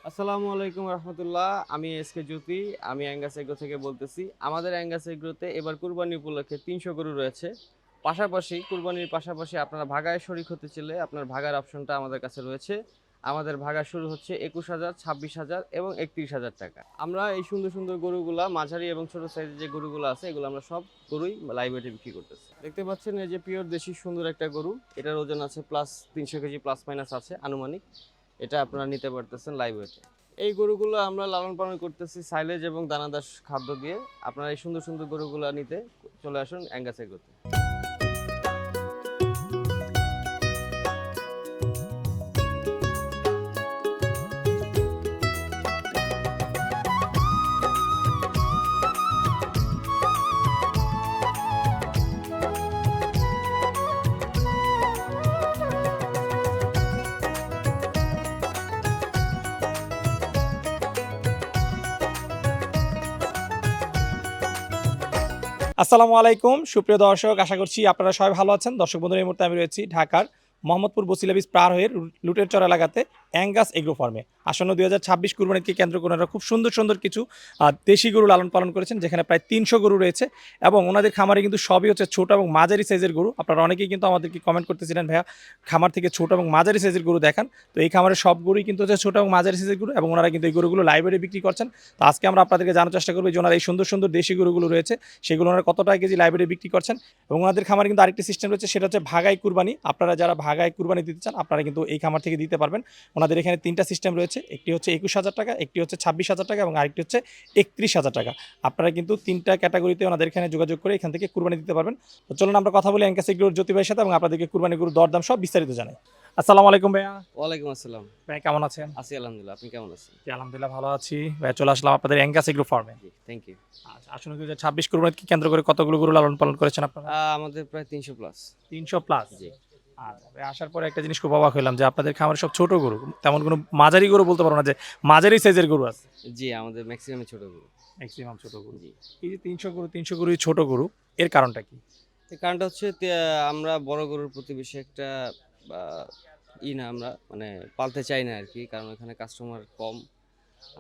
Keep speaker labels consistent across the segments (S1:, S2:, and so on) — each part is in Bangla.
S1: আসসালামু আলাইকুম রহমতুল্লাহ। আমি এসকে জ্যোতি। আমি অ্যাঙ্গাস এগ্রো থেকে বলতেছি। আমাদের অ্যাঙ্গাস এগ্রোতে এবার কুরবানি উপলক্ষে ৩০০ গরু রয়েছে। পাশাপাশি কুরবানির পাশাপাশি আপনারা ভাগায় শরিক হতে চাইলে আপনার ভাগার অপশনটা আমাদের কাছে রয়েছে। আমাদের ভাগা শুরু হচ্ছে ২১,০০০, ২৬,০০০ এবং ৩১,০০০ টাকা। আমরা এই সুন্দর সুন্দর গরুগুলা, মাঝারি এবং ছোট সাইজের যে গরুগুলো আছে এগুলো আমরা সব গরুই লাইভ ওয়েটে বিক্রি করতেছি। দেখতে পাচ্ছেন এই যে পিওর দেশি সুন্দর একটা গরু। এটার ওজন আছে প্লাস ৩০০ কেজি প্লাস মাইনাস আছে আনুমানিক। এটা আপনারা নিতে পারতেছেন লাইভ ওয়েটে। এই গরুগুলো আমরা লালন পালন করতেছি সাইলেজ এবং দানাদার খাদ্য দিয়ে। আপনারা এই সুন্দর সুন্দর গরুগুলো নিতে চলে আসুন অ্যাঙ্গাস এগ্রোতে।
S2: আসসালামু আলাইকুম সুপ্রিয় দর্শক, আশা করছি আপনারা সবাই ভালো আছেন। দর্শক বন্ধুরা, এই মুহূর্তে আমি রয়েছি ঢাকার মোহাম্মদপুর বসিলা ব্রিজ পার হয়ে লুটের চর এলাকাতে অ্যাঙ্গাস এগ্রো ফার্মে। আসন্ন ২০২৬ কুরবানিকে কেন্দ্র করে ওনারা খুব সুন্দর সুন্দর কিছু দেশি গরু লালন পালন করেছেন, যেখানে প্রায় ৩০০ গরু রয়েছে এবং ওনাদের খামারে কিন্তু সবই হচ্ছে ছোট এবং মাঝারি সাইজের গরু। আপনারা অনেকেই কিন্তু আমাদেরকে কমেন্ট করতেছিলেন, ভাইয়া খামার থেকে ছোট এবং মাঝারি সাইজের গরু দেখান। তো এই খামারের সব গরুই কিন্তু হচ্ছে ছোট এবং মাঝারি সাইজের গরু এবং ওনারা কিন্তু এই গরুগুলো লাইব্রেরি বিক্রি করছেন। তো আজকে আমরা আপনাদেরকে জানার চেষ্টা করবো যে ওনারা এই সুন্দর সুন্দর দেশি গরুগুলো রয়েছে সেগুলো ওনারা কত টাকা কেজি লাইব্রেরি বিক্রি করছেন। এবং ওনাদের খামারে কিন্তু আরেকটি সিস্টেম রয়েছে, সেটা হচ্ছে ভাগাই কুরবানি। আপনারা যারা ভাগাই কুরবানি দিতে চান আপনারা কিন্তু এই খামার থেকে দিতে পারবেন। ওনাদের এখানে ৩টা সিস্টেম রয়েছে, একটি হচ্ছে ২১,০০০ টাকা, একটি হচ্ছে ২৬,০০০ টাকা এবং আরেকটি হচ্ছে ৩১,০০০ টাকা। আপনারা কিন্তু ৩টা ক্যাটাগরিতে ওনাদের এখানে যোগাযোগ করে এখান থেকে কুরবানি দিতে পারবেন। তো চলুন আমরা কথা বলি অ্যাঙ্কাস এগ্রোর জ্যোতি ভাইয়ের সাথে এবং আপনাদেরকে কুরবানি গরুর দরদাম সব বিস্তারিত জানাই। আসসালামু আলাইকুম ভাইয়া।
S1: ওয়ালাইকুম আসসালাম।
S2: ভাই কেমন আছেন?
S1: আছি আলহামদুলিল্লাহ। আপনি কেমন আছেন?
S2: জি, আলহামদুলিল্লাহ ভালো আছি। ভাইয়া চলে আসলাম আপনাদের অ্যাঙ্কাস এগ্রো ফার্মে।
S1: জি, থ্যাংক ইউ।
S2: আচ্ছা, আসন্ন ২০২৬ কুরবানিকে কেন্দ্র করে কতগুলো গরু লালন পালন করেছেন আপনারা?
S1: আমাদের প্রায় ৩০০ প্লাস।
S2: ৩০০ প্লাস।
S1: জি।
S2: আচ্ছা, ভাই আসার পরে একটা জিনিস খুব অবাক হইলাম যে আপনাদের খামারে সব ছোট গরু, তেমন কোনো মাঝারি গরু বলতে পারবো না যে মাঝারি সাইজের গরু আছে।
S1: জি, আমাদের ম্যাক্সিমামই ছোট গরু।
S2: ম্যাক্সিমাম ছোট গরু।
S1: জি।
S2: এই যে ৩০০ গরুই ছোট গরু, এর কারণটা কি?
S1: এর কারণটা হচ্ছে আমরা বড় গরুর প্রতি বেশি একটা আ না আমরা মানে পালতে চাই না আরকি। কারণ এখানে কাস্টমার কম।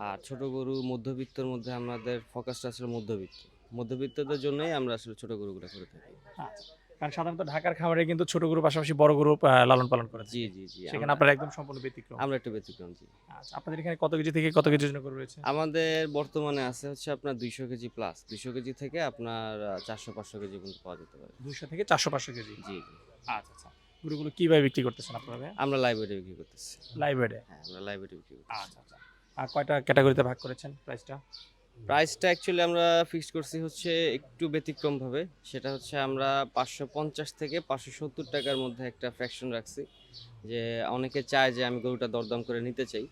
S1: আর ছোট গরু মধ্যবিত্তর মধ্যে আমাদের ফোকাসটা আসলে মধ্যবিত্ত। মধ্যবিত্তদের জন্যই আমরা আসলে ছোট গরুগুলা করে থাকি।
S2: আচ্ছা। কারণ সাধারণত ঢাকার খামারে কিন্তু ছোট গরুর পাশাপাশি বড় গরু লালন পালন করে
S1: জি,
S2: থাকে।
S1: জি, জি।
S2: সেখানে আপনারা একদম সম্পূর্ণ ব্যতিক্রম।
S1: আমরা একটু ব্যতিক্রম, জি।
S2: আচ্ছা, আপনাদের এখানে কত কেজি থেকে কত কেজির জন্য গরু রয়েছে?
S1: আমাদের বর্তমানে আছে হচ্ছে আপনার ২০০ কেজি প্লাস। ২০০ কেজি থেকে আপনার ৪০০-৫০০ কেজি পর্যন্ত পাওয়া যেতে পারে।
S2: ২০০ থেকে ৪০০-৫০০ কেজি।
S1: জি, জি।
S2: আচ্ছা, আচ্ছা। গরুগুলো কিভাবে বিক্রি করতেছেন আপনারা ভাইয়া?
S1: আমরা লাইভ ওয়েটে বিক্রি করতেছি।
S2: লাইভ ওয়েটে?
S1: হ্যাঁ, আমরা লাইভ ওয়েটে বিক্রি করতেছি।
S2: আচ্ছা, আচ্ছা। আর কয়টা ক্যাটাগরিতে ভাগ করেছেন প্রাইসটা?
S1: প্রাইসটা অ্যাকচুয়ালি আমরা ফিক্সড করছি হচ্ছে একটু ব্যতিক্রমভাবে। সেটা হচ্ছে আমরা ৫৫০ থেকে ৫৭০ টাকার মধ্যে একটা ফ্র্যাকশন রাখছি। যে অনেকে চায় যে আমি গরুটা দরদাম করে নিতে চাই।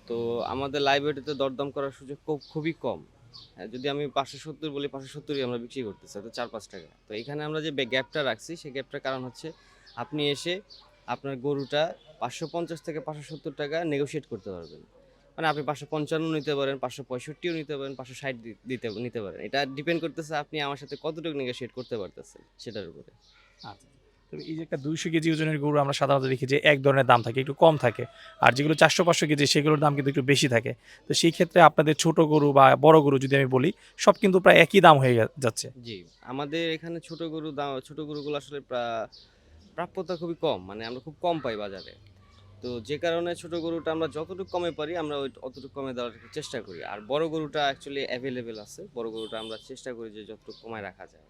S1: তো আমাদের লাইব্রেরিতে দরদাম করার সুযোগ খুবই কম। হ্যাঁ, যদি আমি ৫৭০ বলি ৫৭০ই আমরা বিক্রি করতেছি, তো ৪-৫ টাকা। তো এখানে আমরা যে গ্যাপটা রাখছি সেই গ্যাপটার কারণ হচ্ছে আপনি এসে আপনার গরুটা ৫৫০ থেকে ৫৭০ টাকা নেগোশিয়েট করতে পারবেন। মানে আপনি ৫৫৫ নিতে পারেন, ৫৬৫ও নিতে পারেন, ৫৬০ নিতে পারেন। এটা ডিপেন্ড করতেছে আপনি আমার সাথে কতটুকু নেগোশিয়েট করতে পারতেছেন সেটার উপরে।
S2: আচ্ছা। তবে এই যে একটা ২০০ কেজি ওজনের গরু আমরা সাধারণত দেখি যে এক ধরনের দাম থাকে, একটু কম থাকে। আর যেগুলো ৪০০-৫০০ কেজি সেগুলোর দাম কিন্তু একটু বেশি থাকে। তো সেই ক্ষেত্রে আপনাদের ছোট গরু বা বড় গরু যদি আমি বলি, সব কিন্তু প্রায় একই দাম হয়ে যাচ্ছে।
S1: জি, আমাদের এখানে ছোট গরুগুলো আসলে প্রাপ্যতা খুবই কম। মানে আমরা খুব কম পাই বাজারে। তো যে কারণে ছোট গরুটা আমরা যতটুকু কমে পারি আমরা অতটুকু কমে দেওয়ার একটু চেষ্টা করি। আর বড় গরুটা অ্যাকচুয়ালি এভেইলেবল আছে। বড় গরুটা আমরা চেষ্টা করি যে যতটুকু কমায় রাখা যায়।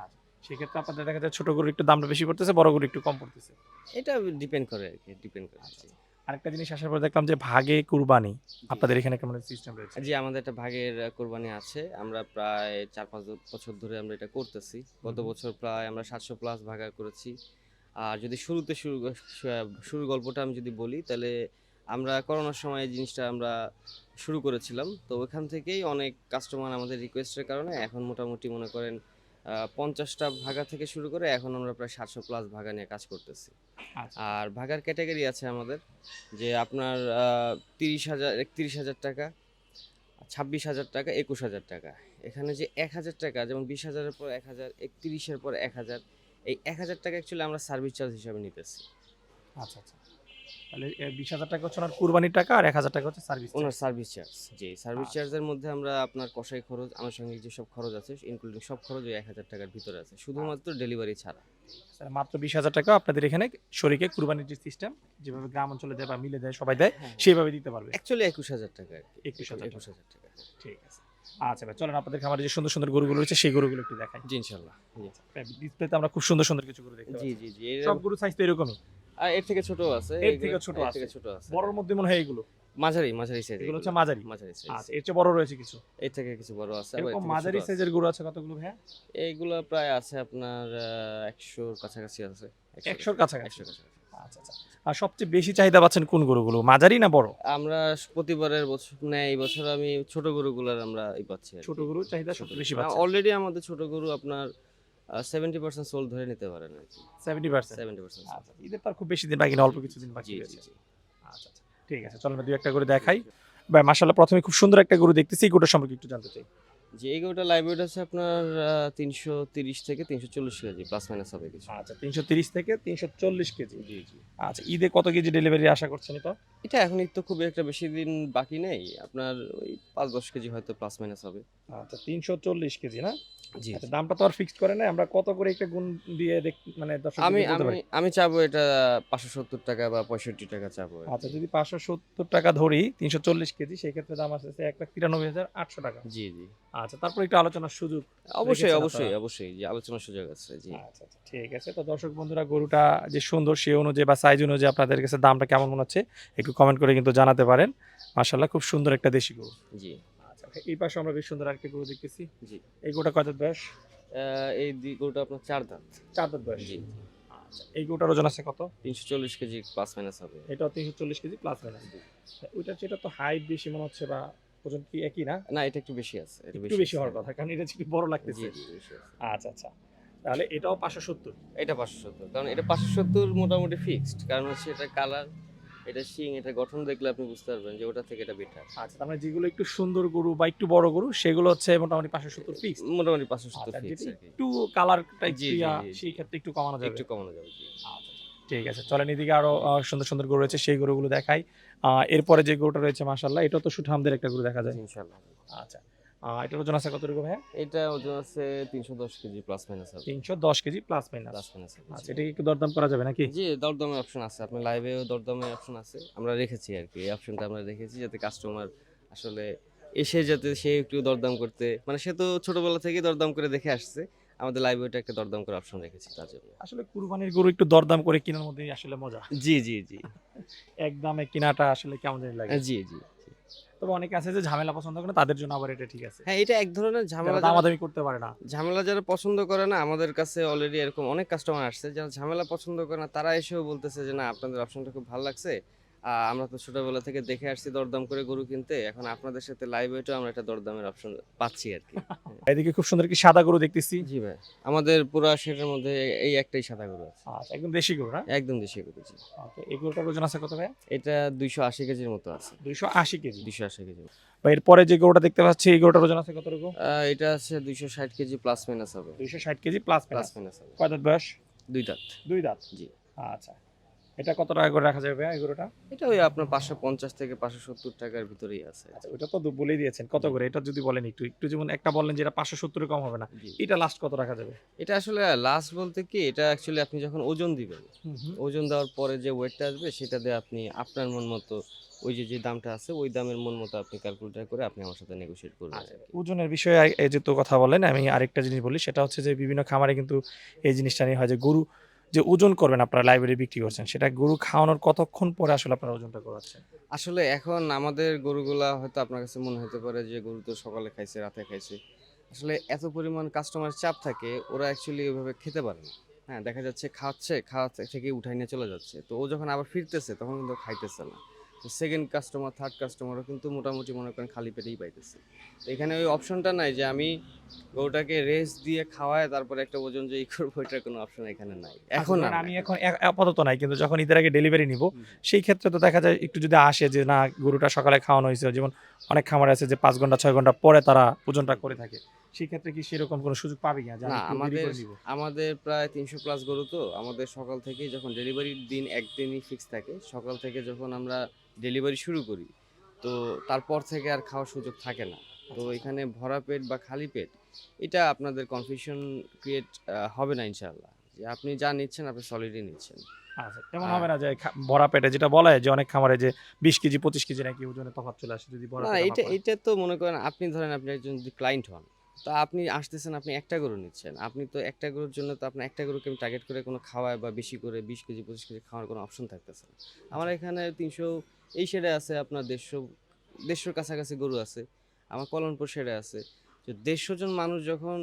S2: আচ্ছা। সেক্ষেত্রে আপনাদের দেখা যায় ছোট গরুর একটু দামটা বেশি পড়তেছে, বড় গরু একটু কম পড়তেছে।
S1: এটা ডিপেন্ড করে আরকি, ডিপেন্ড করে।
S2: আচ্ছা,
S1: জি।
S2: আচ্ছা। আরেকটা জিনিস আসার পর দেখলাম যে ভাগে কুরবানি।
S1: জি।
S2: আপনাদের এখানে কেমন সিস্টেম রয়েছে?
S1: জি, আমাদের একটা ভাগের কোরবানি আছে। আমরা প্রায় ৪-৫ বছর ধরে আমরা এটা করতেছি। গত বছর প্রায় আমরা ৭০০ প্লাস ভাগা করেছি। আর যদি শুরুতে শুরুর গল্পটা আমি যদি বলি, তাহলে আমরা করোনার সময় এই জিনিসটা আমরা শুরু করেছিলাম। তো ওখান থেকেই অনেক কাস্টমার আমাদের রিকোয়েস্টের কারণে এখন মোটামুটি মনে করেন ৫০টা ভাগা থেকে শুরু করে এখন আমরা প্রায় ৭০০ প্লাস ভাগা নিয়ে কাজ করতেছি।
S2: আচ্ছা।
S1: আর ভাগার ক্যাটেগরি আছে আমাদের, যে আপনার ৩০,০০০, ৩১,০০০ টাকা, ২৬,০০০ টাকা, ২১,০০০ টাকা। এখানে যে ১,০০০ টাকা, যেমন ২০,০০০ এর পর ১,০০০, ৩১ এর পর ১,০০০, এই ১,০০০ টাকা অ্যাকচুয়ালি আমরা সার্ভিস চার্জ হিসাবে নিতেছি।
S2: আচ্ছা, আচ্ছা। তাহলে 20,000 টাকা হচ্ছে ওনার কুরবানির টাকা আর 1,000 টাকা হচ্ছে সার্ভিস।
S1: ওনার সার্ভিস চার্জ, জি সার্ভিস
S2: আচ্ছা।
S1: চার্জের মধ্যে আমরা আপনার কষাই খরচ, আনুষঙ্গিক যেসব খরচ আছে ইনক্লুডিং সব খরচ ওই 1,000 টাকার ভিতরে আছে, শুধুমাত্র ডেলিভারি ছাড়া।
S2: স্যার মাত্র 20,000 টাকা আপনাদের এখানে শরীকে কুরবানির যে সিস্টেম যেভাবে গ্রাম অঞ্চলে দেয় বা মিলে দেয় সবাই দেয়
S1: হ্যাঁ,
S2: সেইভাবে দিতে পারবে।
S1: অ্যাকচুয়ালি 21,000 টাকা আর কি।
S2: 21,000 টাকা।
S1: 21,000 টাকা।
S2: ঠিক আছে। আচ্ছা ভাই চলেন আপনাদের খামারে যে সুন্দর সুন্দর গরুগুলো রয়েছে সেই গরুগুলো একটু দেখাই।
S1: জি ইনশাআল্লাহ।
S2: ডিসপ্লেতে আমরা খুব সুন্দর সুন্দর কিছু গরু দেখতে
S1: জি
S2: পাচ্ছি।
S1: জি জি
S2: সব গরু সাইজ তো এরকমই।
S1: এর থেকে ছোট আছে,
S2: এর থেকে ছোট
S1: এর
S2: আছে।
S1: থেকে ছোট আছে,
S2: বড়র মধ্যে মনে হয় এগুলো।
S1: মাঝারি মাঝারি সাইজ,
S2: এগুলো হচ্ছে মাঝারি।
S1: মাঝারি সাইজ।
S2: আচ্ছা এর চেয়ে বড় রয়েছে কিছু।
S1: এর থেকে কিছু বড় আছে, আবার এর
S2: এরকম
S1: থেকে
S2: মাঝারি
S1: ছোট আছে।
S2: সাইজের গরু আছে কতগুলো ভাইয়া?
S1: এইগুলো প্রায় আছে আপনার 100 এর কাছাকাছি আছে।
S2: 100 এর কাছাকাছি।
S1: 100 কাছাকাছি।
S2: আচ্ছা আচ্ছা। আর সবচেয়ে বেশি চাহিদা পাচ্ছেন কোন গরুগুলো? মাঝারি না বড়?
S1: আমরা প্রতিবারের বছর এই বছর আমি ছোট গরুগুলার আমরা পাচ্ছি আর কি।
S2: ছোট গরু চাহিদা সবচেয়ে বেশি পাচ্ছেন।
S1: অলরেডি আমাদের ছোট গরু আপনার 70% সোল ধরে নিতে পারেন আর কি।
S2: 70%।
S1: 70%।
S2: আচ্ছা ঈদের তো আর খুব বেশি দিন বাকি না, অল্প কিছু দিন বাকি
S1: জি জি
S2: রয়েছে।
S1: জি।
S2: আচ্ছা আচ্ছা ঠিক আছে চলেন দুই একটা করে দেখাই। ভাই মাশাআল্লাহ প্রথমে খুব সুন্দর একটা গরু দেখতেছি, এই গরুটার সম্পর্কে একটু জানতে চাই।
S1: যে এই গরুটা লাইভ ওয়েট আছে আপনার 330 থেকে 340 কেজি প্লাস মাইনাস হবে কিছু।
S2: আচ্ছা 330 থেকে 340 কেজি।
S1: জি জি।
S2: আচ্ছা ঈদে কত কেজি ডেলিভারি আশা করছেন এটা?
S1: এটা এখন তো খুব একটা বেশি দিন বাকি নেই, আপনার ওই 5-10 কেজি হয়তো প্লাস মাইনাস হবে।
S2: আচ্ছা 340 কেজি না?
S1: জি
S2: আচ্ছা দামটা তো আর ফিক্সড করে নাই, আমরা কত করে একটা গুণ দিয়ে মানে দর্শকদের
S1: আমি
S2: বলতে
S1: আমি
S2: পারি?
S1: আমি চাবো এটা 570 টাকা বা 65 টাকা চাবো আর কি।
S2: আচ্ছা যদি 570 টাকা ধরি 340 কেজি সেই ক্ষেত্রে দাম আসছে 1,93,800 টাকা।
S1: জি জি।
S2: আচ্ছা তারপর একটু আলোচনার সুযোগ
S1: অবশ্যই
S2: রেখেছেন
S1: অবশ্যই
S2: আপনারা?
S1: অবশ্যই যে আলোচনার সুযোগ আছে। জি।
S2: আচ্ছা আচ্ছা ঠিক আছে। তো দর্শক বন্ধুরা গরুটা যে সুন্দর সে অনুযায়ী বা সাইজ অনুযায়ী আপনাদের কাছে দামটা কেমন মনে হচ্ছে একটু কমেন্ট করে কিন্তু জানাতে পারেন। মাশাআল্লাহ খুব সুন্দর একটা দেশি গরু।
S1: জি
S2: আচ্ছা এই পাশে আমরা বেশ সুন্দর আরেকটা গরু দেখতেছি।
S1: জি।
S2: এই গরুটা কত দাঁত বয়স?
S1: এই গরুটা আপনার 4 দাঁত।
S2: 4 দাঁত বয়স।
S1: জি।
S2: আচ্ছা এই গরুটার ওজন আছে কত?
S1: 340 কেজি প্লাস মাইনাস হবে।
S2: এটাও 340 কেজি প্লাস মাইনাস। ওইটার চেয়ে এটা তো হাইট বেশি মনে হচ্ছে বা ওজন কি একই না?
S1: না এটা একটু বেশি আছে, এটা
S2: একটু বেশি হওয়ার
S1: আছে।
S2: কথা কারণ এটা একটু বড়
S1: জি
S2: লাগতেছে।
S1: জি বেশি আছে।
S2: আচ্ছা আচ্ছা তাহলে এটাও 570।
S1: এটা 570, কারণ এটা 570 মোটামুটি ফিক্সড, কারণ হচ্ছে এটা কালার, এটা শিং, এটা গঠন দেখলে আপনি বুঝতে পারবেন যে ওটা থেকে এটা বেটার।
S2: আচ্ছা তার মানে যেগুলো একটু সুন্দর গরু বা একটু বড় গরু সেগুলো হচ্ছে মোটামুটি 570 ফিক্স।
S1: মোটামুটি 570
S2: আচ্ছা
S1: ফিক্স
S2: যেটা
S1: আর কি।
S2: একটু কালারটা
S1: জি,
S2: একটু
S1: জি, জি,
S2: সেই ক্ষেত্রে একটু কমানো যাবে।
S1: একটু কমানো যাবে। জি।
S2: আচ্ছা ঠিক আছে চলেন এদিকে আরো সুন্দর সুন্দর গরু রয়েছে সেই গরুগুলো দেখাই। এরপরে যে গরুটা রয়েছে মাশাআল্লাহ এটা তো সুঠামদের একটা গরু দেখা যায়।
S1: জি, ইনশাআল্লাহ।
S2: আচ্ছা এটার ওজন আছে কতটুকু ভাই?
S1: এটা ওজন আছে 310 কেজি প্লাস মাইনাস হবে।
S2: 310 KG plus minus.
S1: Plus minus হবে।
S2: আচ্ছা এটা কি একটু দরদাম করা যাবে নাকি?
S1: জি, দরদামের অপশন আছে। আপনার লাইভেও দরদামের অপশন আছে। আমরা রেখেছি আরকি। এই অপশনটা আমরা রেখেছি যাতে কাস্টমার আসলে এসে যাতে সে একটু দরদাম করতে, মানে সে তো ছোটবেলা থেকেই দরদাম করে দেখে আসছে। আমাদের লাইভেও একটা দরদাম করার অপশন রেখেছি তার জন্য।
S2: আসলে কুরবানির গরু একটু দরদাম করে কেনার মধ্যেই আসলে মজা।
S1: জি, জি, জি।
S2: একদমে কেনাটা আসলে কেমন জানি লাগে।
S1: জি, জি।
S2: তবে অনেকে আছে যে ঝামেলা পছন্দ করে না, তাদের জন্য আবার এটা ঠিক আছে।
S1: হ্যাঁ, এটা এক ধরনের
S2: যারা দামাদামি করতে পারে না।
S1: ঝামেলা যারা পছন্দ করে না, আমাদের কাছে অলরেডি এরকম অনেক কাস্টমার আসছে যারা ঝামেলা পছন্দ করে না, তারা এসেও বলতেছে যে না আপনাদের অপশনটা খুব ভালো লাগছে। আমরা তো ছোটবেলা থেকে দেখে আসছি দরদাম করে গরু কিনতে, এখন আপনাদের সাথে লাইভ ওয়েটেও আমরা একটা দরদামের অপশন পাচ্ছি আর কি।
S2: এদিকে খুব সুন্দর কি সাদা গরু দেখতেছি।
S1: জি ভাই, আমাদের পুরো সেটার মধ্যে এই একটাই সাদা গরু আছে,
S2: আচ্ছা একদম দেশি গরু না?
S1: একদম দেশি গরু। জি।
S2: ওকে এই গরুটার ওজন আছে কত ভাই?
S1: এটা 280 কেজির মতো আছে।
S2: 280 কেজি।
S1: 280 কেজি।
S2: বা এরপরে যে গরুটা দেখতে পাচ্ছি এই গরুটার ওজন আছে কতটুকু?
S1: এটা আছে 260 কেজি প্লাস মাইনাস হবে।
S2: 260 KG plus
S1: plus
S2: minus.
S1: Minus হবে।
S2: কয় দাঁত বয়স?
S1: 2 দাঁত।
S2: 2 দাঁত।
S1: জি।
S2: আচ্ছা এটা কত টাকা করে রাখা যাবে ভাই এই গরুটা?
S1: এটা ওই আপনার 550 থেকে 570 টাকার ভিতরেই আছে।
S2: আচ্ছা ওটা তো বলেই দিয়েছেন কত করে, এটা যদি বলেন একটু একটু যেমন একটা বললেন যে এটা 570 এর কম হবে না,
S1: জি।
S2: এটা লাস্ট কত রাখা যাবে?
S1: এটা আসলে লাস্ট বলতে কি, এটা অ্যাকচুয়ালি আপনি যখন ওজন দিবেন, ওজন দেওয়ার পরে যে ওয়েটটা আসবে সেটা দিয়ে আপনি আপনার মন মতো ওই যে দামটা আছে ওই দামের মন মতো আপনি ক্যালকুলেট করে আপনি আমার সাথে নেগোশিয়েট করবেন আর কি।
S2: ওজনের বিষয়ে এই যে তো কথা বলেন আমি আরেকটা জিনিস বলি সেটা হচ্ছে যে বিভিন্ন খামারে কিন্তু এই জিনিসটা নিয়ে হয় যে গরু যে ওজন করবেন আপনারা লাইব্রেরি বিক্রি করছেন সেটা গরু খাওয়ানোর কতক্ষণ পরে আসলে আপনারা ওজনটা করাচ্ছেন?
S1: আসলে এখন আমাদের গরুগুলা হয়তো আপনার কাছে মনে হতে পারে যে গরু তো সকালে খাইছে রাতে খাইছে, আসলে এত পরিমাণ কাস্টমার চাপ থাকে ওরা অ্যাকচুয়ালি ওইভাবে খেতে পারে না। হ্যাঁ, দেখা যাচ্ছে খাওয়া থেকে উঠাই নিয়ে চলে যাচ্ছে, তো ও যখন আবার ফিরতেছে তখন কিন্তু খাইতেছে না। তো সেকেন্ড কাস্টমার থার্ড কাস্টমারও কিন্তু মোটামুটি মনে করেন খালি পেটেই পাইতেছে। তো এখানে ওই অপশনটা নাই যে আমি গরুটাকে রেস্ট দিয়ে খাওয়ায় তারপরে একটা ওজন যে ই করবো, এটার কোনো অপশন এখানে নাই এখন।
S2: এখন আমি এখন আপাতত নাই কিন্তু যখন ঈদের আগে ডেলিভারি নিব সেই ক্ষেত্রে তো দেখা যায় একটু যদি আসে যে না গরুটা সকালে খাওয়ানো হয়েছে, যেমন অনেক খামার আছে যে 5 ঘন্টা 6 ঘন্টা পরে তারা ওজনটা করে থাকে, সেই ক্ষেত্রে কি সেরকম কোনো সুযোগ পাবে কিনা যে আমি
S1: না,
S2: একটু দেরি করে নিব?
S1: আমাদের প্রায় 300 প্লাস গরু, তো আমাদের সকাল থেকেই যখন ডেলিভারির দিন একদিনই ফিক্স থাকে, সকাল থেকে যখন আমরা ডেলিভারি শুরু করি, তো তারপর থেকে আর খাওয়ার সুযোগ থাকে না। তো এখানে ভরা পেট বা খালি পেট, এটা আপনাদের কনফিউশন ক্রিয়েট হবে না ইনশাআল্লাহ। যে আপনি যা নিচ্ছেন আপনি সলিডই নিচ্ছেন।
S2: আচ্ছা, এমন
S1: আর
S2: হবে না যে ভরা পেটে যেটা বলা হয় যে অনেক খামারে যে 20 কেজি 25 কেজি নাকি ওজনে তফাৎ চলে আসে যদি ভরা
S1: না,
S2: পেটে
S1: এটা
S2: মাপা হয়।
S1: এটা তো মনে করেন, আপনি ধরেন আপনি একজন যদি ক্লায়েন্ট হন, তো আপনি আসতেছেন, আপনি একটা গরু নিচ্ছেন, আপনি তো একটা গরুর জন্য তো আপনার একটা গরুকে আমি টার্গেট করে কোনো খাওয়ায় বা বেশি করে 20 কেজি 25 কেজি খাওয়ার কোনো অপশন থাকতেছে না। আমার এখানে 300 এই শেডে আছে, আপনার 150 কাছাকাছি গরু আছে, আমার কলমপুর শেডে আছে। তো 150 জন মানুষ যখন,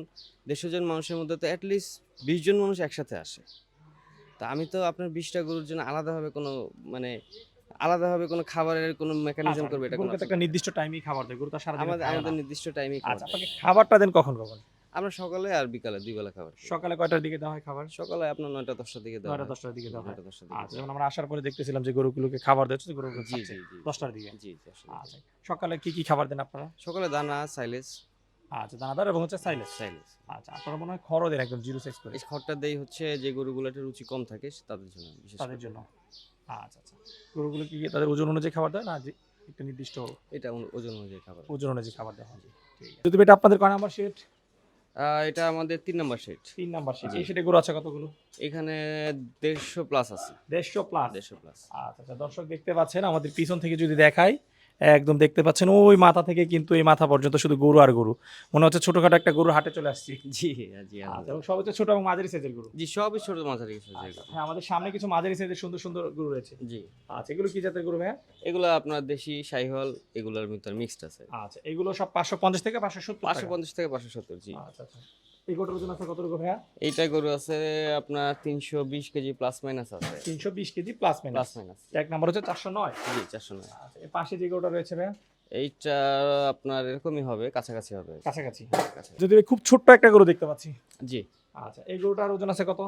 S1: 150 জন মানুষের মধ্যে তো অ্যাটলিস্ট 20 জন মানুষ একসাথে আসে। তা আমি তো আপনার 20টা গরুর জন্য মানে আলাদাভাবে কোনো খাবারের কোনো মেকানিজম
S2: আচ্ছা,
S1: করবে, এটা কোনো
S2: গরুকে তো
S1: অপশন
S2: একটা
S1: থাকে না।
S2: নির্দিষ্ট টাইমেই খাবার দেয়, গরু তো সারাদিন
S1: আমাদের
S2: খায় না।
S1: আমাদের নির্দিষ্ট টাইমেই খাবার
S2: আচ্ছা,
S1: দেয়।
S2: আপনাকে খাবারটা দেন কখন কখন?
S1: আমরা সকালে আর বিকালে ২ বেলা খাবার খাই।
S2: সকালে কয়টার দিকে দেওয়া হয় খাবার?
S1: সকালে আপনার ৯টা ১০টার দিকে দেওয়া
S2: 9টা
S1: হয়।
S2: 10টার দিকে দেওয়া হয়।
S1: ৯টা ১০টার দিকে
S2: আচ্ছা,
S1: দেওয়া
S2: যেমন আমরা আসার পরে দেখতেছিলাম যে গরুগুলোকে খাবার দিচ্ছে, গরুগুলো
S1: হয়। জি,
S2: খাচ্ছে
S1: জি, জি।
S2: 10টার দিকে।
S1: জি, ১০টার
S2: আচ্ছা,
S1: দিকে।
S2: সকালে কি কি খাবার দেন আপনারা?
S1: সকালে দানা, সাইলেজ।
S2: আচ্ছা, দানাদার এবং হচ্ছে সাইলেজ।
S1: সাইলেজ।
S2: আচ্ছা, আপনারা মনে হয় খড়ও দেন একদম জিরো সাইজ করে
S1: এই খড়টা দেই হচ্ছে যে গরুগুলোতে রুচি কম থাকে তাদের জন্য বিশেষ
S2: তাদের
S1: করে।
S2: জন্য। আচ্ছা, আচ্ছা। গরুগুলো কি তাদের ওজন অনুযায়ী খাবার দেয় না যে একটা নির্দিষ্ট
S1: এটা ওজন অনুযায়ী খাবার।
S2: ওজন অনুযায়ী খাবার দেওয়া হয়? ঠিক আছে। যদি এটা আপনাদের কয় নাম্বার শেড?
S1: এটা আমাদের ৩ নাম্বার সেট।
S2: 3 number shade.
S1: জি।
S2: এই শেডে গরু আছে কতগুলো?
S1: এখানে ১৫০ প্লাস আছে।
S2: 150 প্লাস।
S1: ১৫০ প্লাস।
S2: আচ্ছা, আচ্ছা, দর্শক দেখতে পাচ্ছেন আমাদের পিছন থেকে যদি দেখাই, একদম দেখতে পাচ্ছেন ওই মাথা থেকে কিন্তু এই মাথা পর্যন্ত শুধু গরু আর গরু। মনে হচ্ছে ছোটখাটো একটা গরুর হাটে চলে আসছি।
S1: জি, জি।
S2: আচ্ছা, এবং সব হচ্ছে ছোট এবং মাঝারি সাইজের গরু।
S1: জি, সবই ছোট মাঝারি সাইজের
S2: আচ্ছা,
S1: গরু।
S2: হ্যাঁ, আমাদের সামনে কিছু মাঝারি সাইজের সুন্দর সুন্দর গরু রয়েছে।
S1: জি।
S2: আচ্ছা, এগুলো কি জাতের গরু ভাইয়া?
S1: এগুলা আপনার দেশি শাহিওয়াল, এগুলার ভিতর মিক্সড আছে।
S2: আচ্ছা, এগুলো সব 550 থেকে 570 টাকা।
S1: ৫৫০ থেকে ৫৭০। জি।
S2: আচ্ছা, আচ্ছা। এই গরুটার ওজন আছে কতটুকু ভাইয়া?
S1: এইটা গরু আছে আপনার ৩২০ কেজি প্লাস মাইনাস আছে।
S2: 320 KG plus
S1: plus
S2: minus.
S1: Minus.
S2: এক নাম্বার হচ্ছে 409।
S1: জি, ৪০৯।
S2: আচ্ছা, এর পাশে যে গরুটা রয়েছে ভাইয়া?
S1: এইটা আপনার এরকমই হবে, কাছাকাছি হবে।
S2: কাছাকাছি।
S1: কাছাকাছি।
S2: যদি খুব ছোট্ট একটা গরু দেখতে পাচ্ছি।
S1: জি।
S2: আচ্ছা, এই গরুটার ওজন আছে কত?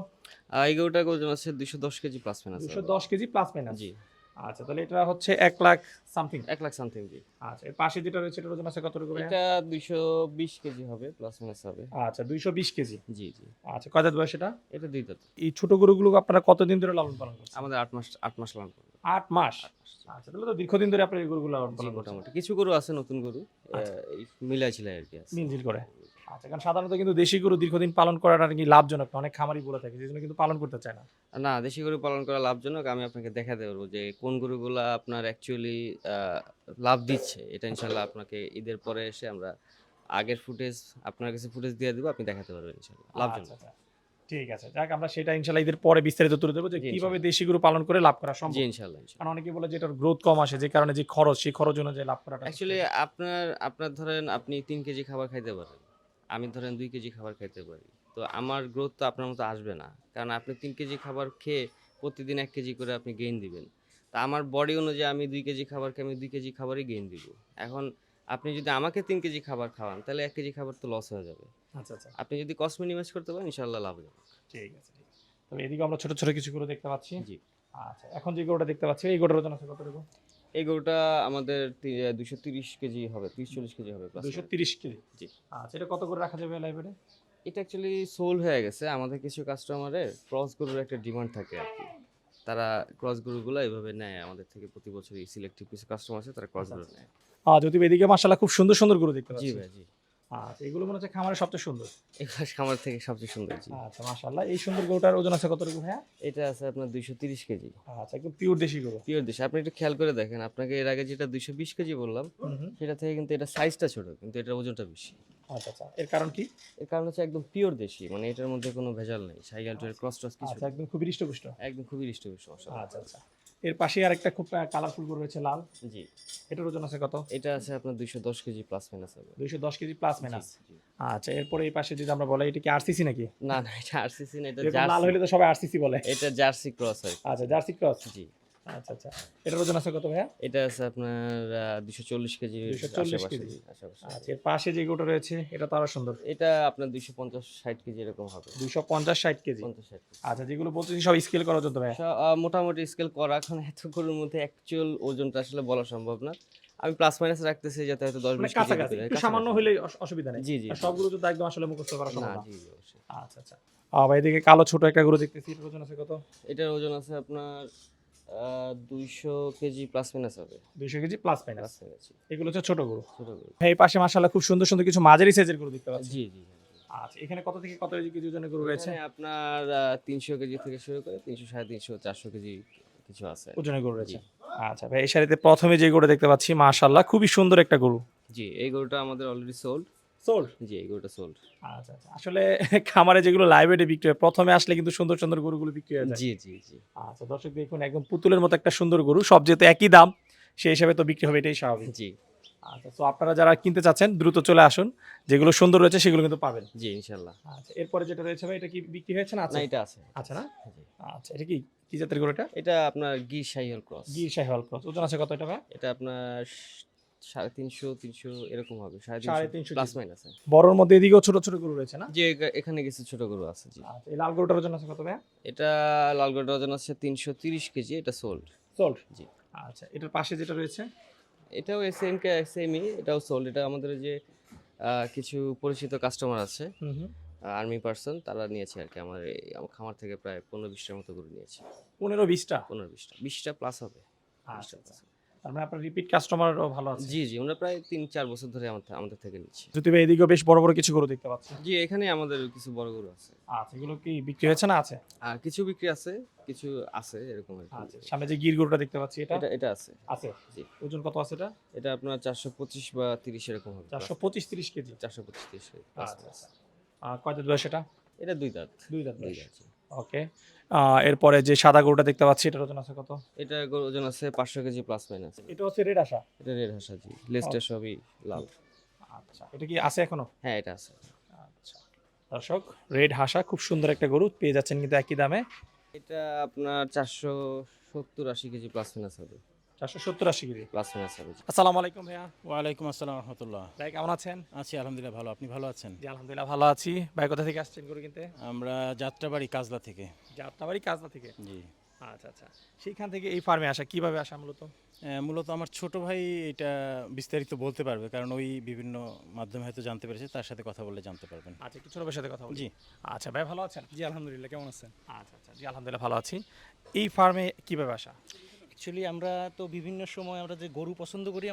S1: এই গরুটার ওজন আছে ২১০ কেজি প্লাস মাইনাস হবে।
S2: 210 কেজি প্লাস মাইনাস।
S1: জি।
S2: আচ্ছা, তাহলে এটা হচ্ছে 1 লাখ সামথিং।
S1: ১ লাখ সামথিং। জি।
S2: আচ্ছা, এর পাশে যেটা রয়েছে এটার ওজন আছে কতটুকু ভাইয়া?
S1: এটা ২২০ কেজি হবে, প্লাস মাইনাস হবে।
S2: আচ্ছা, 220 কেজি।
S1: জি, জি।
S2: আচ্ছা, কয় দাঁত বয়স এটা?
S1: এটা ২ দাঁত।
S2: এই ছোট গরুগুলো আপনারা কতদিন ধরে লালন পালন করছেন?
S1: আমাদের ৮ মাস লালন পালন।
S2: 8 মাস।
S1: ৮ মাস।
S2: আচ্ছা, তাহলে তো দীর্ঘদিন ধরে আপনারা এই গরুগুলো লালন
S1: জি,
S2: পালন করছেন।
S1: মোটামুটি। কিছু গরু আছে নতুন গরু।
S2: আচ্ছা।
S1: এই মিলাই-ঝিলাই আরকি আছে।
S2: মিলঝিল করে। আচ্ছা, কারণ সাধারণত কিন্তু দেশি গরু দীর্ঘদিন পালন করাটা নাকি লাভজনক না। অনেক খামারি বলে থাকে। সেজন্য কিন্তু পালন করতে চায় না।
S1: না, দেশি গরু পালন করা লাভজনক। আমি আপনাকে দেখাতে পারবো যে কোন গরুগুলা আপনার অ্যাকচুয়ালি লাভ দিচ্ছে। এটা ইনশাআল্লাহ আপনাকে ঈদের পরে এসে আমরা আগের ফুটেজ, আপনার কাছে ফুটেজ দিয়ে দিব, আপনি দেখাতে পারবেন ইনশাআল্লাহ। লাভজনক।
S2: আচ্ছা, আচ্ছা। ঠিক আছে। যাক, আমরা সেটা ইনশাআল্লাহ ঈদের পরে বিস্তারিত তুলে ধরবো যে
S1: জি,
S2: কিভাবে
S1: ইনশাআল্লাহ।
S2: দেশি গরু পালন করে লাভ করা
S1: জি,
S2: সম্ভব।
S1: ইনশাআল্লাহ, ইনশাআল্লাহ।
S2: কারণ অনেকে বলে যে এটার গ্রোথ কম আসে যে কারণে যে খরচ সেই খরচ অনুযায়ী লাভ করাটা
S1: অ্যাকচুয়ালি আপনার ধরেন আপনি ৩ কেজি খাবার খাইতে পারেন। আমি ধরেন ২ কেজি খাবার খাইতে পারি। তো আমার গ্রোথ তো আপনার মতো আসবে না। কারণ আপনি ৩ কেজি খাবার খেয়ে প্রতিদিন ১ কেজি করে আপনি গেইন দিবেন। তা আমার বডি অনুযায়ী আমি ২ কেজি খাবার খেয়ে আমি ২ কেজি খাবারই গেইন দিব। এখন আপনি যদি আমাকে ৩ কেজি খাবার খাওয়ান, তাহলে ১ কেজি খাবার তো লস হয়ে যাবে।
S2: আচ্ছা, আচ্ছা।
S1: আপনি যদি কস্ট মিনিমাইজ করতে পারেন, ইনশাআল্লাহ লাভজনক।
S2: ঠিক আছে। তবে এদিকে আমরা ছোট ছোট কিছু গরু দেখতে পাচ্ছি।
S1: জি।
S2: আচ্ছা, এখন যে গরুটা দেখতে পাচ্ছি এই গরুটার ওজন আছে কতটুকু?
S1: এই গরুটা আমাদের ২৩০ কেজি হবে, ৩০-৪০ কেজি হবে প্লাস।
S2: 230 কেজি।
S1: জি।
S2: আচ্ছা, এটা কত করে রাখা যাবে লাইব্রেরি?
S1: এটা অ্যাকচুয়ালি সোল হয়ে গেছে। আমাদের কিছু কাস্টমারের ক্রস গরুর একটা ডিমান্ড থাকে আরকি। তারা ক্রস গরুগুলা এভাবে নেয় আমাদের থেকে প্রতি বছরই। সিলেক্টিভ কিছু কাস্টমার আছে, তারা ক্রস গরু নেয়।
S2: যদি এদিকে মাশাআল্লাহ খুব সুন্দর সুন্দর গরু দেখতে
S1: জি
S2: পাচ্ছি।
S1: ভাই, জি।
S2: আচ্ছা, এগুলো মনে হচ্ছে খামারের সবচেয়ে সুন্দর।
S1: এগুলা খামার থেকে সবচেয়ে সুন্দর। জি।
S2: আচ্ছা, মাশাআল্লাহ। এই সুন্দর গরুটার ওজন আছে কতটুকু ভাইয়া?
S1: এটা আছে আপনার ২৩০ কেজি।
S2: আচ্ছা, একদম পিওর দেশি গরু।
S1: পিওর দেশি। আপনি একটু খেয়াল করে দেখেন। আপনাকে এর আগে যেটা ২২০ কেজি বললাম,
S2: হুম।
S1: সেটা থেকে কিন্তু এটা সাইজটা ছোট, কিন্তু এটার ওজনটা বেশি।
S2: আচ্ছা, আচ্ছা। এর কারণ কি?
S1: এর কারণ হচ্ছে একদম পিওর দেশি। মানে এটার মধ্যে কোনো ভেজাল নেই। শাহিওয়াল টু ক্রস টস কিছু
S2: আচ্ছা,
S1: নেই।
S2: একদম খুবই হৃষ্টপুষ্ট।
S1: একদম খুবই হৃষ্টপুষ্ট মশা।
S2: আচ্ছা, আচ্ছা। এর পাশে আরেকটা খুব কালারফুল গরু রয়েছে লাল।
S1: জি।
S2: এটার ওজন আছে কত?
S1: এটা আছে আপনার ২১০ কেজি প্লাস মাইনাস হবে।
S2: 210 কেজি প্লাস মাইনাস।
S1: জি, জি।
S2: আচ্ছা, এরপরে এই পাশে যদি আমরা বলি এটা কি আরসিসি নাকি?
S1: না, না, এটা আরসিসি না, এটা
S2: এরকম লাল
S1: জার্সি।
S2: হইলে তো সবাই আরসিসি বলে।
S1: এটা জার্সি ক্রস আর কি।
S2: আচ্ছা, জার্সি ক্রস।
S1: জি।
S2: আচ্ছা, আচ্ছা। এটার ওজন আছে কত ভাইয়া?
S1: এটা আছে আপনার ২৪০ কেজি
S2: 240
S1: আশেপাশে।
S2: কেজি।
S1: জি, আশেপাশে।
S2: আচ্ছা, এর পাশে যে গরুটা রয়েছে এটা তো আরো সুন্দর।
S1: এটা আপনার ২৫০-৬০ কেজি এরকম হবে।
S2: 250-60 কেজি।
S1: ৫০-৬০ কেজি।
S2: আচ্ছা, যেগুলো বলতেছি সব স্কেল করার জন্য ভাইয়া।
S1: মোটামুটি স্কেল করা, এখন এত গরুর মধ্যে অ্যাকচুয়াল ওজনটা আসলে বলা সম্ভব না। আমি প্লাস মাইনাস রাখতেছি যাতে হয়তো 10-20
S2: মানে
S1: কেজি
S2: কাছাকাছি একটু সামান্য হলে অসুবিধা নেই।
S1: জি জি
S2: আর সবগুলো তো একদম আসলে মুখস্থ করা
S1: না
S2: সম্ভব না।
S1: জি জি, অবশ্যই।
S2: আচ্ছা আচ্ছা। ভাই এদিকে কালো ছোট একটা গরু দেখতেছি, এটার ওজন আছে কত?
S1: এটার ওজন আছে আপনার 200 কেজি প্লাস মাইনাস হবে।
S2: 200 KG plus
S1: plus
S2: minus.
S1: Minus
S2: এগুলো হচ্ছে ছোট গরু।
S1: ছোট গরু।
S2: ভাই এই পাশে মাশাআল্লাহ খুব সুন্দর সুন্দর কিছু মাঝারি সাইজের গরু দেখতে পাচ্ছি।
S1: জি জি জি।
S2: আচ্ছা, এখানে কত থেকে কত কেজি ওজনের গরু রয়েছে?
S1: এখানে আপনার 300 কেজি থেকে শুরু করে 300, 350, 400 কেজি কিছু আছে।
S2: ওজনের গরু
S1: জি
S2: রয়েছে। আচ্ছা ভাই, এই সারিতে প্রথমে যে গরু দেখতে পাচ্ছি মাশাআল্লাহ খুবই সুন্দর একটা গরু।
S1: জি, এই গরুটা আমাদের অলরেডি সোল্ড।
S2: সোল্ড?
S1: জি, এই গরুটা সোল্ড।
S2: আচ্ছা আচ্ছা। আসলে খামারে যেগুলো লাইভ ওয়েটে বিক্রি হয় প্রথমে আসলে কিন্তু সুন্দর সুন্দর গরুগুলো বিক্রি হয়ে যায়।
S1: জি জি জি।
S2: আচ্ছা দর্শক দেখুন, একদম পুতুলের মতো একটা সুন্দর গরু, সব যেহেতু একই দাম সেই হিসাবে তো বিক্রি হবে, এটাই স্বাভাবিক।
S1: জি
S2: আচ্ছা, তো আপনারা যারা কিনতে চাচ্ছেন দ্রুত চলে আসুন, যেগুলো সুন্দর রয়েছে সেগুলো কিন্তু পাবেন।
S1: জি ইনশাআল্লাহ।
S2: আচ্ছা, এরপরে যেটা রয়েছে ভাই, এটা কি বিক্রি হয়েছে না
S1: না
S2: আছে?
S1: এটা আছে।
S2: আচ্ছা না?
S1: জি।
S2: আচ্ছা, এটা কি কি জাতের গরু এটা?
S1: এটা আপনার গির শাহিওয়াল ক্রস।
S2: গির শাহিওয়াল ক্রস। ওজন আছে কত এটা ভাই?
S1: এটা আপনার 350, 300 এরকম হবে।
S2: 350
S1: 350 প্লাস
S2: কেজি।
S1: মাইনাস।
S2: বড়র মধ্যে এদিকেও ছোট ছোট গরু রয়েছে না?
S1: জি, এখানে কিছু ছোট গরু আছে। জি।
S2: আচ্ছা, এই লাল গরুটার ওজন আছে কত ভাই?
S1: এটা লাল গরুটার ওজন আছে 330 কেজি। এটা সোল্ড।
S2: সোল্ড?
S1: জি।
S2: আচ্ছা, এটার পাশে যেটা রয়েছে?
S1: এটাও সেমই, এটাও সোল্ড। এটা আমাদের যে কিছু পরিচিত কাস্টমার আছে,
S2: হুম হুম।
S1: আর্মি পার্সন, তারা নিয়েছে আর কি। আমার খামার থেকে প্রায় 15-20টার মতো গরু নিয়েছে।
S2: 15-20টা?
S1: 15-20টা, 20টা প্লাস হবে।
S2: আচ্ছা আচ্ছা। তার মানে আপনার রিপিট কাস্টমারও ভালো আছে।
S1: জি জি, আমরা প্রায় 3-4 বছর ধরে আমাদের থেকে নিচ্ছি।
S2: যদি ভাই এদিকেও বেশ বড় বড় কিছু গরু দেখতে পাচ্ছি।
S1: জি, এখানে আমাদের কিছু বড় গরু আছে।
S2: আচ্ছা, এগুলো কি বিক্রি হয়েছে না আছে?
S1: আর কিছু বিক্রি আছে, কিছু আছে এরকম আর কি।
S2: আচ্ছা, সামনে যে গির গরুটা দেখতে পাচ্ছি এটা?
S1: এটা আছে।
S2: আছে।
S1: জি।
S2: ওজন কত আছে এটা?
S1: এটা আপনার 425 বা 30 এরকম হবে।
S2: 425-30 কেজি।
S1: 425-30 প্লাস
S2: আচ্ছা
S1: মাইনাস।
S2: আচ্ছা। কয় দাঁত বয়স এটা?
S1: এটা 2 দাঁত।
S2: 2 দাঁত
S1: 2
S2: বয়স।
S1: দাঁত। জি।
S2: ওকে। এরপরে যে সাদা গরুটা দেখতে পাচ্ছি এটার ওজন আছে কত?
S1: এটা গরুর ওজন আছে 500 কেজি প্লাস মাইনাস।
S2: এটা হচ্ছে রেড আশা।
S1: এটা রেড হাসা। জি, লেজটা সবই লাল।
S2: আচ্ছা, এটা কি আছে এখনো?
S1: হ্যাঁ, এটা আছে।
S2: আচ্ছা। দর্শক, রেড হাসা খুব সুন্দর একটা গরু পেয়ে যাচ্ছেন কিন্তু একই দামে।
S1: এটা আপনার 470-80 কেজি প্লাস মাইনাস হবে।
S2: 470-80 কেজি।
S1: প্লাস মাইনাস হবে। জি।
S2: আসসালামু আলাইকুম ভাইয়া।
S3: ওয়ালাইকুম আসসালাম রহমতুল্লাহ।
S2: ভাই কেমন আছেন?
S3: আছি আলহামদুলিল্লাহ ভালো। আপনি ভালো আছেন?
S2: জি আলহামদুলিল্লাহ ভালো আছি। ভাই কোথা থেকে আসছেন গরু কিনতে?
S3: আমরা যাত্রাবাড়ি কাজলা থেকে।
S2: যাত্রাবাড়ি কাজলা থেকে।
S3: জি।
S2: আচ্ছা আচ্ছা। সেইখান থেকে এই ফার্মে আসা কিভাবে আসা মূলত?
S3: মূলত আমার ছোট ভাই এটা বিস্তারিত বলতে পারবে, কারণ ওই বিভিন্ন মাধ্যমে হয়তো জানতে পেরেছে, তার সাথে কথা বললে জানতে পারবেন।
S2: আচ্ছা, একটু ছোট ভাইয়ের সাথে কথা বলি।
S3: জি।
S2: আচ্ছা ভাই, ভালো আছেন?
S4: জি আলহামদুলিল্লাহ, কেমন আছেন?
S2: আচ্ছা আচ্ছা, জি আলহামদুলিল্লাহ ভালো আছি। এই ফার্মে কিভাবে আসা?
S4: অ্যাকচুয়ালি আমরা তো বিভিন্ন সময় আমরা যে গরু পছন্দ করি,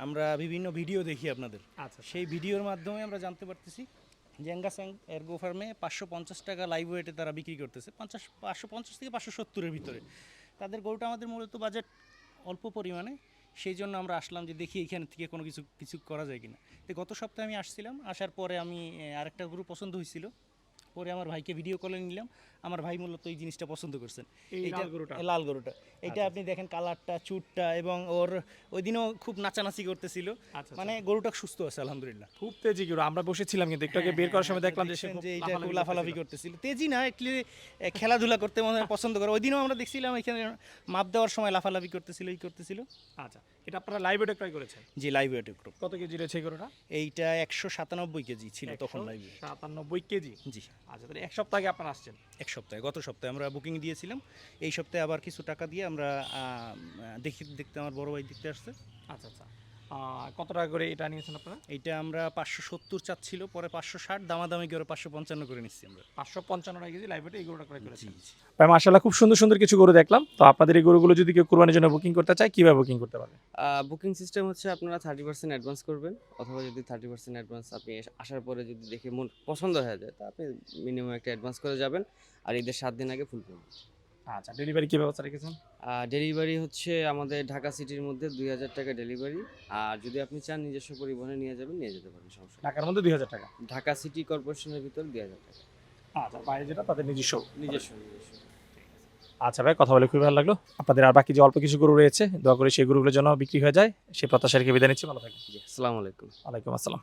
S4: আমরা বিভিন্ন ভিডিও দেখি আপনাদের।
S2: আচ্ছা
S4: সেই ভিডিওর মাধ্যমে আমরা জানতে পারতেছি যে অ্যাঙ্গাস এরগো ফার্মে 550 টাকা লাইভ ওয়েটে তারা বিক্রি করতেছে, 550 থেকে 570-এর ভিতরে। তাদের গরুটা আমাদের মূলত বাজেট অল্প পরিমাণে, সেই জন্য আমরা আসলাম যে দেখি এখান থেকে কোনো কিছু করা যায় কিনা। তো গত সপ্তাহে আমি আসছিলাম, আসার পরে আমি আরেকটা গরু পছন্দ হয়েছিল, পরে আমার ভাইকে ভিডিও কলে নিলাম। আমার ভাই মূলত এই জিনিসটা পছন্দ করছেন,
S2: এই
S4: এইটা
S2: লাল গরুটা?
S4: লাল গরুটা। এটা আপনি দেখেন কালারটা, চুটটা, এবং ওর ওই দিনও খুব নাচানাচি করতেছিল।
S2: আচ্ছা,
S4: মানে গরুটা সুস্থ আছে আলহামদুলিল্লাহ।
S2: খুব তেজি গরু। আমরা বসেছিলাম কিন্তু একটু আগে বের করার সময় দেখলাম যে সে
S4: দেখছেন
S2: খুব
S4: যে এটা খুব লাফালাফি
S2: করতেছিল।
S4: করতেছিল। তেজি না, অ্যাকচুয়ালি খেলাধুলা করতে মনে হয় পছন্দ করে। ওই দিনও আমরা দেখছিলাম এখানে মাপ দেওয়ার সময় লাফালাফি করতেছিল।
S2: আচ্ছা, এটা আপনারা লাইভ ওয়েটে ক্রয় করেছেন?
S4: জি, লাইভ ওয়েট গ্রুপ।
S2: কত কেজি রয়েছে এই গরুটা?
S4: এইটা 197 কেজি ছিল তখন লাইভ ওয়েট।
S2: 97 কেজি।
S4: জি,
S2: আচ্ছা, তাহলে এক সপ্তাহ আগে আপনারা আসছেন?
S4: গত সপ্তাহে আমরা বুকিং দিয়েছিলাম। এই সপ্তাহে আবার কিছু টাকা দিয়ে আমরা দেখতে আমার বড় ভাই দেখতে আসছে।
S2: আচ্ছা আচ্ছা। কত টাকা করে এটা নিয়েছেন আপনারা?
S4: এইটা আমরা 570 চাচ্ছিল, পরে 560, দামাদামি করে 555 করে নিচ্ছি আমরা।
S2: 555 টাকা কেজি লাইভ ওয়েটে এই গরুটা ক্রয়
S4: জি
S2: করেছেন?
S4: জি।
S2: ভাই মাশাআল্লাহ খুব সুন্দর সুন্দর কিছু গরু দেখলাম। তো আপনাদের এই গরুগুলো যদি কেউ কুরবানির জন্য বুকিং করতে চায় কিভাবে বুকিং করতে পারবে?
S1: বুকিং সিস্টেম হচ্ছে আপনারা 30% অ্যাডভান্স করবেন, অথবা যদি 30% অ্যাডভান্স আপনি আসার পরে যদি দেখে মন পছন্দ হয়ে যায়, তা আপনি মিনিমাম একটা অ্যাডভান্স করে যাবেন, আর ঈদের 7 দিন আগে ফুল পেমেন্ট।
S2: আচ্ছা, ডেলিভারি কি ব্যবস্থা রেখেছেন?
S1: ডেলিভারি হচ্ছে আমাদের ঢাকা সিটির মধ্যে 2000 টাকা ডেলিভারি। আর যদি আপনি চান নিজস্ব পরিবহনে নিয়ে যাবেন, নিয়ে যেতে পারেন, সমস্যা নেই।
S2: ঢাকার মধ্যে 2000 টাকা?
S1: ঢাকা সিটি কর্পোরেশনের ভিতর 2000 টাকা।
S2: আচ্ছা, বাইরে যেটা তাদের নিজস্ব।
S1: নিজস্ব।
S2: আচ্ছা ভাই, কথা বলে খুবই ভালো লাগলো। আপনাদের আর বাকি যে অল্প কিছু গরু রয়েছে দোয়া করে সেই গরুগুলোর জন্য বিক্রি হয়ে যায়, সেই প্রত্যাশা রেখে বিদায় নিচ্ছি। ভালো থাকবেন।
S1: জি, আসসালামু আলাইকুম।
S2: ওয়ালাইকুম আসসালাম।